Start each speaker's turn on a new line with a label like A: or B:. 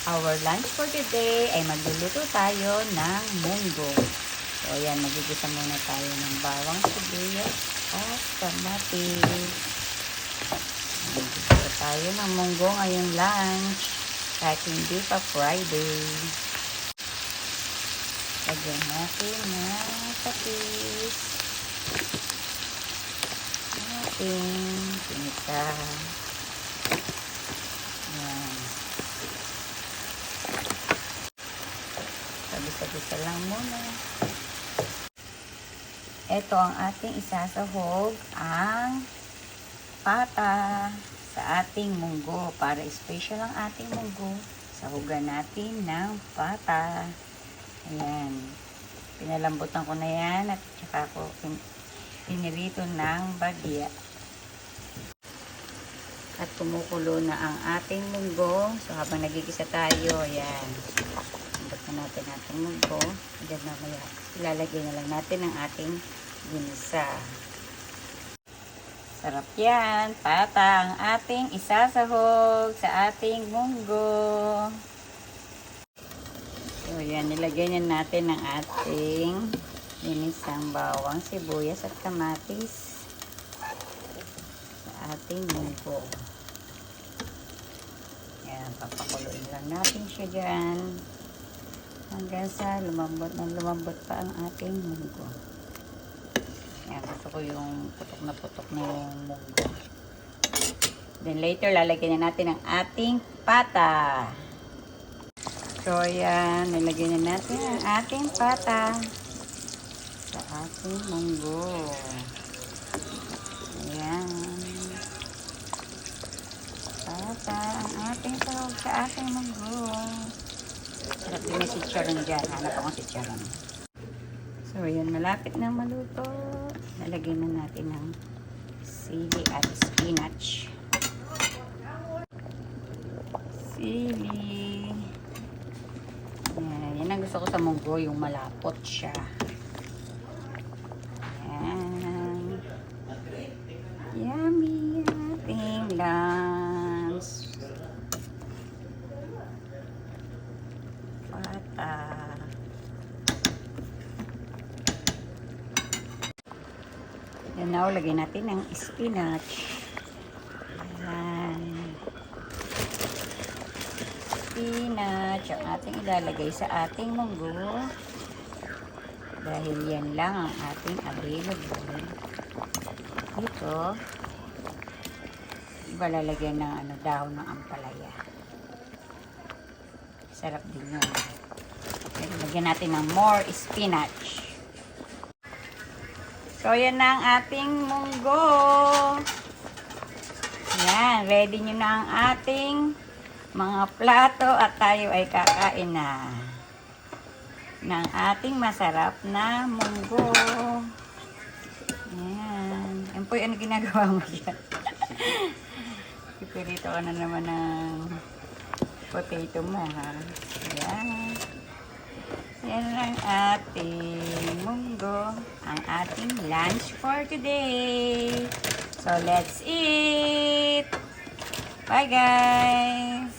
A: Our lunch for today ay magluluto tayo ng munggo. So, ayan, magigisa muna tayo ng bawang, sibuyas at kamatis. Magigisa tayo ng munggo ngayong lunch kahit hindi pa Friday. Lagyan natin ng patis. Ating pinita. Ayan. Sabisa-bisa lang muna. Ito ang ating isasahog, ang pata sa ating munggo. Para special ang ating munggo, sahugan natin ng pata. Ayan. Pinalambutan ko na yan at saka ko pinirito ng bagya. At kumukulo na ang ating munggo. So habang nagigisa tayo, ayan. Lambot na natin ating munggo. Diyan mamaya, ilalagay na lang natin ang ating ginisa. Sarap yan. Pata ang ating isasahog sa ating munggo. So yan, nilagay na natin ang ating ginisang bawang, sibuyas at kamatis sa ating munggo. Yan, papakuluin lang natin siya dyan hanggang sa lumambot pa ang ating munggo. Yan, gusto ko yung putok na yung munggo. Then later, lalagyan na natin ang ating pata. So yan, nilagyan na natin ang ating pata sa ating munggo. Ayan. Pata ang ating sahog sa ating munggo. Sarap din yung chicharon dyan. Hanap akong chicharon. So yan, malapit na maluto. Nalagyan na natin ng sili at spinach. Sili. Yan ang gusto ko sa munggo, yung malapot siya. Yan. Yummy ating lunch. Pata. Yan na, lagyan natin ng spinach. Yan. Spinach ang ating ilalagay sa ating munggo dahil yan lang ang ating available. Dito iba lalagyan ng dahon ng ampalaya. Sarap din yun. Lagyan natin ng more spinach. So yan na ang ating munggo. Yan, ready nyo na ang ating mga plato at tayo ay kakain na ng ating masarap na munggo. Ayan. Yan po yung ginagawa mo dyan. Ipirito ka na naman ng potato mo, ha? Ayan. Yan ang ating munggo. Ang ating lunch for today. So, let's eat! Bye, guys!